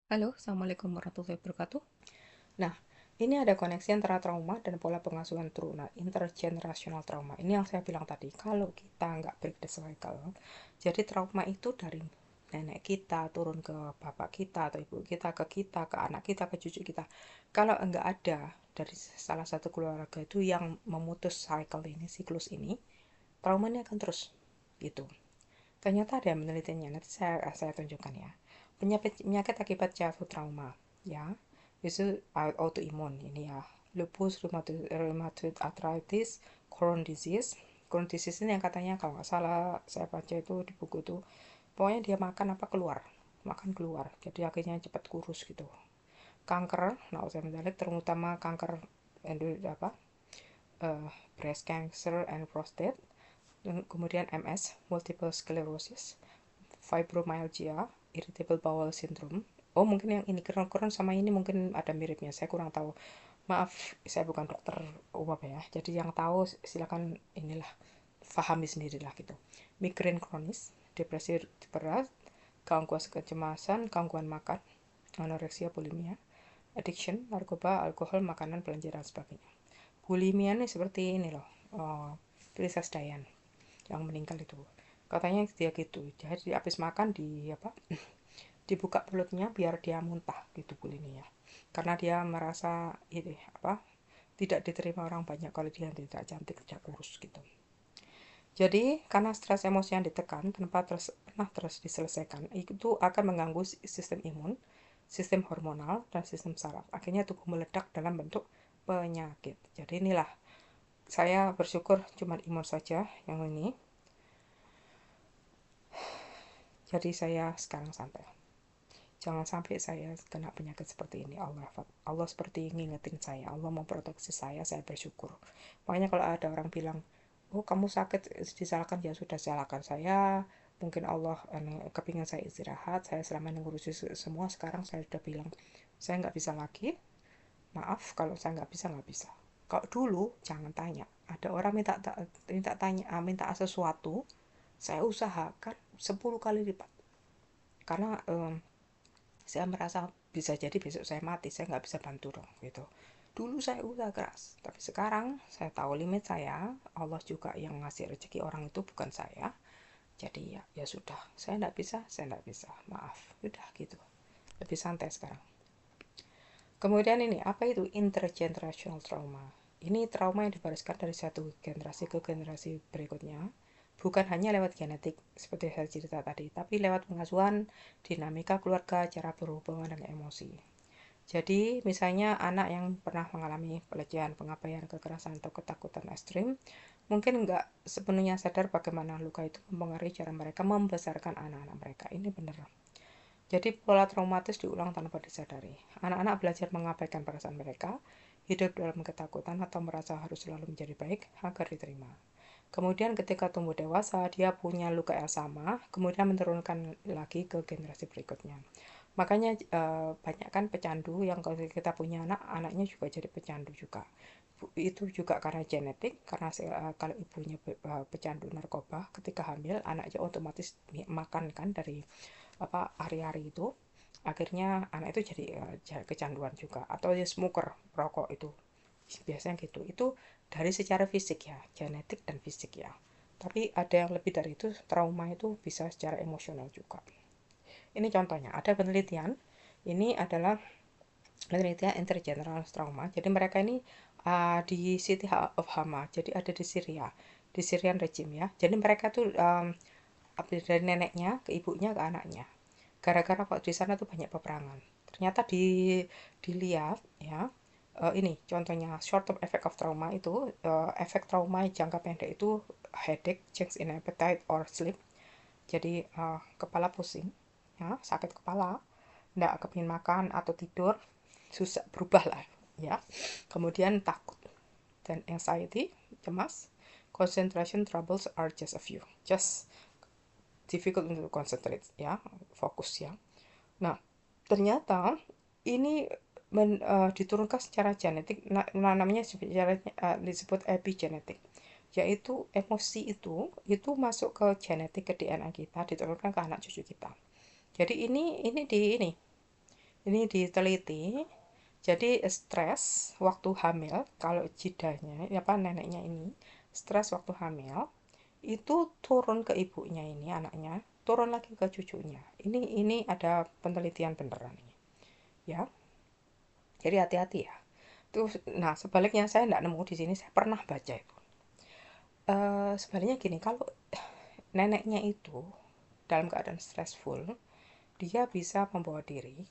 Halo, Assalamualaikum warahmatullahi wabarakatuh. Nah, ini ada koneksi antara trauma dan pola pengasuhan turunan intergenerational trauma. Ini yang saya bilang tadi, kalau kita nggak break the cycle, jadi trauma itu dari nenek kita turun ke bapak kita atau ibu kita, ke anak kita, ke cucu kita. Kalau nggak ada dari salah satu keluarga itu yang memutus cycle ini, siklus ini, trauma ini akan terus gitu. Ternyata ada penelitiannya, nanti saya tunjukkan ya. Penyakit akibat childhood trauma, ya, itu autoimun ini ya. Lupus, rheumatoid arthritis, Crohn disease. Crohn disease ini yang katanya kalau nggak salah saya baca itu di buku itu, pokoknya dia makan keluar, jadi akhirnya cepat kurus gitu. Kanker, nah saya mendalik terutama kanker apa, uh, breast cancer and prostate. Kemudian MS, multiple sclerosis, fibromyalgia, irritable bowel syndrome. Oh, mungkin yang ini Crohn sama ini mungkin ada miripnya. Saya kurang tahu. Maaf, saya bukan dokter umum ya. Jadi yang tahu silakan inilah pahami sendirilah gitu. Migrain kronis, depresi berat, gangguan kecemasan, gangguan makan, anoreksia, bulimia, addiction, narkoba, alkohol, makanan, belanja dan sebagainya. Bulimia ini seperti ini loh. Princess Diane yang meninggal itu katanya dia gitu, jadi habis makan di apa, dibuka perutnya biar dia muntah gitu bulimia, karena dia merasa ini apa, tidak diterima orang banyak kalau dia tidak cantik, tidak kurus gitu. Jadi karena stres emosi yang ditekan tanpa pernah terus diselesaikan, itu akan mengganggu sistem imun, sistem hormonal, dan sistem saraf. Akhirnya tubuh meledak dalam bentuk penyakit. Jadi inilah, saya bersyukur cuma imun saja yang ini. Jadi saya sekarang santai. Jangan sampai saya kena penyakit seperti ini. Allah seperti ngingetin saya. Allah memproteksi saya bersyukur. Makanya kalau ada orang bilang, oh kamu sakit, disalahkan, ya sudah salahkan saya. Mungkin Allah kepingin saya istirahat. Saya selama ini ngurusi semua. Sekarang saya sudah bilang, saya nggak bisa lagi. Maaf kalau saya nggak bisa, nggak bisa. Kalau dulu jangan tanya. Ada orang minta sesuatu, saya usahakan 10 kali lipat. Karena saya merasa bisa jadi besok saya mati, saya nggak bisa bantu dong gitu. Dulu saya udah keras, tapi sekarang saya tahu limit saya. Allah juga yang ngasih rezeki, orang itu bukan saya. Jadi ya sudah, saya nggak bisa, maaf, udah gitu, lebih santai sekarang. Kemudian ini apa itu intergenerational trauma? Ini trauma yang diwariskan dari satu generasi ke generasi berikutnya, bukan hanya lewat genetik seperti saya cerita tadi, tapi lewat pengasuhan, dinamika keluarga, cara berhubungan, dan emosi. Jadi, misalnya anak yang pernah mengalami pelecehan, pengabaian, kekerasan, atau ketakutan ekstrim, mungkin nggak sepenuhnya sadar bagaimana luka itu mempengaruhi cara mereka membesarkan anak-anak mereka. Ini benar. Jadi, pola traumatis diulang tanpa disadari. Anak-anak belajar mengabaikan perasaan mereka, hidup dalam ketakutan, atau merasa harus selalu menjadi baik agar diterima. Kemudian ketika tumbuh dewasa, dia punya luka yang sama, kemudian menurunkan lagi ke generasi berikutnya. Makanya banyak kan pecandu yang kalau kita punya anak, anaknya juga jadi pecandu juga. Itu juga karena genetik, karena kalau ibunya pecandu narkoba, ketika hamil, anaknya otomatis makan kan dari apa, hari-hari itu. Akhirnya anak itu jadi kecanduan juga. Atau dia smoker, rokok itu. Biasanya gitu. Itu dari secara fisik ya, genetik dan fisik ya. Tapi ada yang lebih dari itu, trauma itu bisa secara emosional juga. Ini contohnya, ada penelitian, ini adalah penelitian intergenerational trauma. Jadi mereka ini di City of Hama, jadi ada di Syria, di Syrian regime ya. Jadi mereka tuh dari neneknya ke ibunya ke anaknya. Gara-gara kok di sana tuh banyak peperangan. Ternyata dilihat ya, ini contohnya short term effect of trauma itu, efek trauma jangka pendek itu headache, change in appetite or sleep. Jadi kepala pusing, ya, sakit kepala, nggak kepingin makan atau tidur, susah berubah lah ya. Kemudian takut dan anxiety, cemas, concentration troubles are just a few, just difficult untuk concentrate ya, fokus ya. Nah, ternyata ini diturunkan secara genetik, namanya disebut epigenetik, yaitu emosi itu masuk ke genetik, ke DNA kita, diturunkan ke anak cucu kita. Jadi ini Ini diteliti, jadi stres waktu hamil, kalau jidanya, apa neneknya ini, stres waktu hamil, itu turun ke ibunya ini, anaknya, turun lagi ke cucunya. Ini ada penelitian beneran ini, ya. Jadi hati-hati ya. Nah sebaliknya saya tidak nemu di sini, saya pernah baca itu. Sebaliknya gini, kalau neneknya itu dalam keadaan stressful, dia bisa membawa diri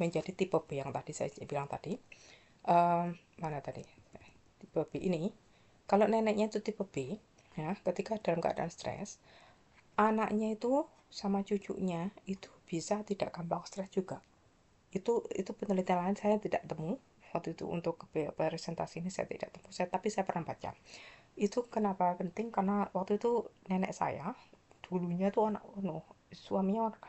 menjadi tipe B yang tadi saya bilang tadi. Mana tadi? Tipe B ini, kalau neneknya itu tipe B, ya, ketika dalam keadaan stres, anaknya itu sama cucunya itu bisa tidak gampang stres juga. Itu penelitian lain saya tidak temu waktu itu, untuk presentasi ini saya tidak temu, tapi saya pernah baca. Itu kenapa penting, karena waktu itu nenek saya dulunya tuh anak suaminya orang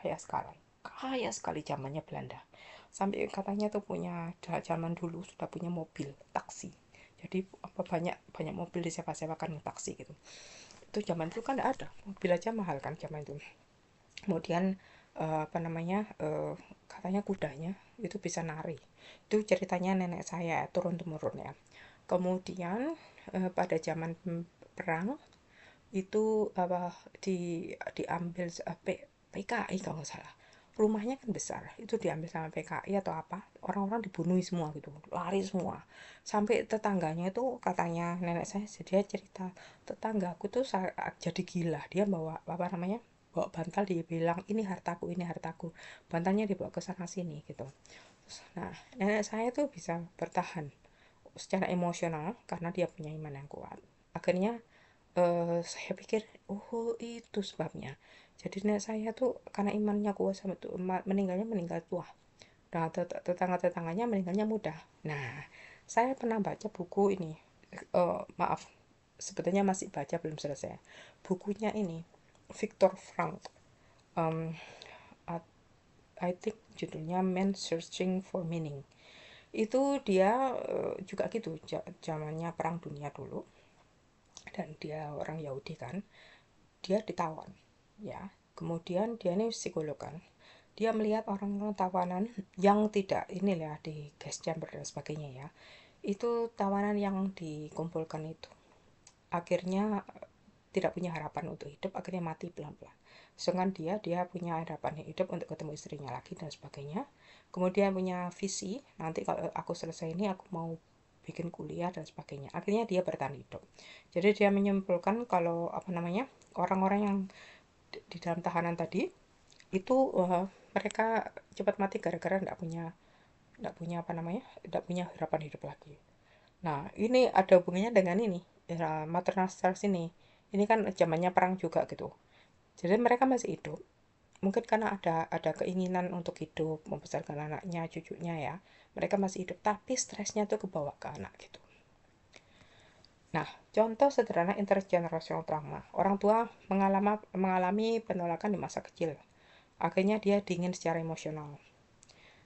kaya sekali zamannya Belanda, sampai katanya tuh punya, zaman dulu sudah punya mobil taksi. Jadi apa, banyak banyak mobil disewa-sewakan taksi gitu. Itu zaman itu kan ada mobil aja mahal kan zaman itu. Kemudian apa namanya, katanya kudanya itu bisa nari. Itu ceritanya nenek saya turun temurun ya. Kemudian pada zaman perang itu apa, diambil PKI kalau nggak salah. Rumahnya kan besar, itu diambil sama PKI atau apa, orang-orang dibunuh semua gitu, lari semua. Sampai tetangganya itu, katanya nenek saya, dia cerita, tetanggaku tuh jadi gila, dia bawa apa namanya, bawa bantal, dia bilang ini hartaku, bantalnya dibawa ke sana sini gitu. Nah nenek saya tuh bisa bertahan secara emosional karena dia punya iman yang kuat. Akhirnya saya pikir, oh itu sebabnya. Jadi nenek saya tuh karena imannya kuat, sama tuh meninggal tua. Nah tetangga-tetangganya meninggalnya muda. Nah saya pernah baca buku ini, maaf, sebetulnya masih baca, belum selesai bukunya ini, Viktor Frankl. um, I think judulnya Man Searching for Meaning. Itu dia juga gitu, zamannya perang dunia dulu, dan dia orang Yahudi kan, dia ditawan, ya. Kemudian dia ini psikolog kan, dia melihat orang-orang tawanan yang tidak ini ya, di gas chamber dan sebagainya ya, itu tawanan yang dikumpulkan itu akhirnya tidak punya harapan untuk hidup, akhirnya mati pelan-pelan. Sedangkan dia punya harapan hidup untuk ketemu istrinya lagi dan sebagainya. Kemudian punya visi, nanti kalau aku selesai ini aku mau bikin kuliah dan sebagainya. Akhirnya dia bertahan hidup. Jadi dia menyimpulkan kalau apa namanya, orang-orang yang di dalam tahanan tadi itu mereka cepat mati gara-gara tidak punya apa namanya, tidak punya harapan hidup lagi. Nah ini ada hubungannya dengan ini ya, maternal stars ini. Ini kan zamannya perang juga gitu. Jadi mereka masih hidup. Mungkin karena ada keinginan untuk hidup, membesarkan anaknya, cucunya ya. Mereka masih hidup, tapi stresnya tuh kebawa ke anak gitu. Nah, contoh sederhana intergenerational trauma. Orang tua mengalami penolakan di masa kecil. Akhirnya dia dingin secara emosional.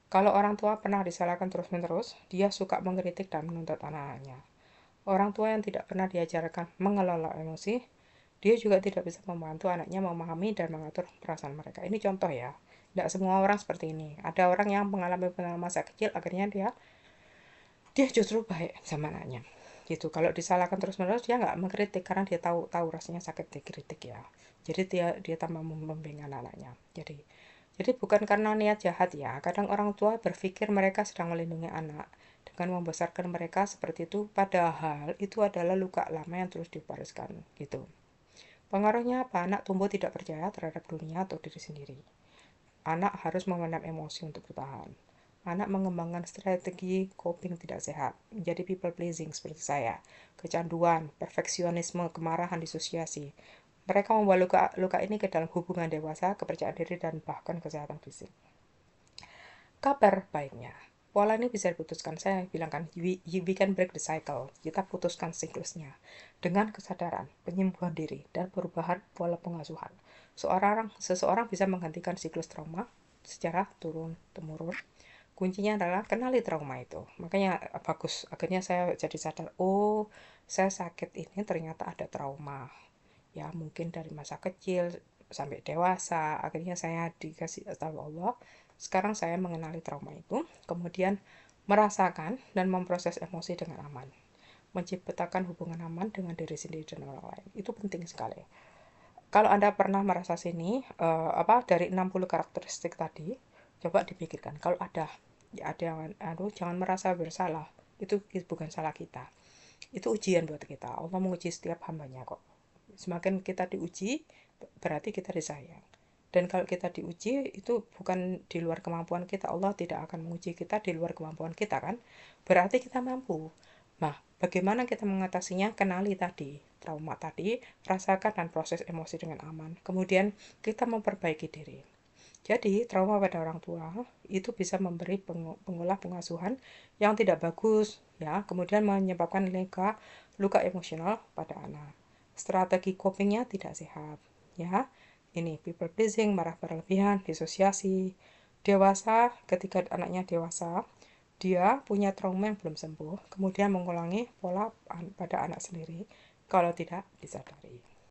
Kalau orang tua pernah disalahkan terus-menerus, dia suka mengkritik dan menuntut anak-anaknya. Orang tua yang tidak pernah diajarkan mengelola emosi, dia juga tidak bisa membantu anaknya memahami dan mengatur perasaan mereka. Ini contoh ya. Tidak semua orang seperti ini. Ada orang yang mengalami pengalaman masa kecil, akhirnya dia justru baik sama anaknya. Gitu. Kalau disalahkan terus-menerus, dia nggak mengkritik karena dia tahu rasanya sakit dikritik ya. Jadi dia tambah membimbing anaknya. Jadi bukan karena niat jahat ya. Kadang orang tua berpikir mereka sedang melindungi anak dengan membesarkan mereka seperti itu, padahal itu adalah luka lama yang terus diwariskan gitu. Pengaruhnya apa? Anak tumbuh tidak percaya terhadap dunia atau diri sendiri. Anak harus memendam emosi untuk bertahan. Anak mengembangkan strategi coping tidak sehat, menjadi people pleasing seperti saya, kecanduan, perfeksionisme, kemarahan, disosiasi. Mereka membawa luka ini ke dalam hubungan dewasa, kepercayaan diri, dan bahkan kesehatan fisik. Kabar baiknya, pola ini bisa diputuskan. Saya bilang kan, we can break the cycle. Kita putuskan siklusnya dengan kesadaran, penyembuhan diri, dan perubahan pola pengasuhan. Seseorang bisa menghentikan siklus trauma secara turun-temurun. Kuncinya adalah kenali trauma itu. Makanya bagus. Akhirnya saya jadi sadar, oh, saya sakit ini ternyata ada trauma. Ya, mungkin dari masa kecil sampai dewasa. Akhirnya saya dikasih tahu Allah, Sekarang saya mengenali trauma itu, kemudian merasakan dan memproses emosi dengan aman, menciptakan hubungan aman dengan diri sendiri dan orang lain. Itu penting sekali. Kalau Anda pernah merasa sini, dari 60 karakteristik tadi, coba dipikirkan. Kalau ada, ya ada, aduh, jangan merasa bersalah. Itu bukan salah kita. Itu ujian buat kita. Allah menguji setiap hambanya kok. Semakin kita diuji, berarti kita disayang. Dan kalau kita diuji, itu bukan di luar kemampuan kita. Allah tidak akan menguji kita di luar kemampuan kita kan. Berarti kita mampu. Nah, bagaimana kita mengatasinya? Kenali tadi, trauma tadi, rasakan dan proses emosi dengan aman. Kemudian kita memperbaiki diri. Jadi, trauma pada orang tua itu bisa memberi pengolah pengasuhan yang tidak bagus, ya, kemudian menyebabkan luka emosional pada anak. Strategi copingnya tidak sehat, ya. Ini people pleasing, marah berlebihan, disosiasi. Dewasa, ketika anaknya dewasa, dia punya trauma yang belum sembuh, kemudian mengulangi pola pada anak sendiri kalau tidak disadari.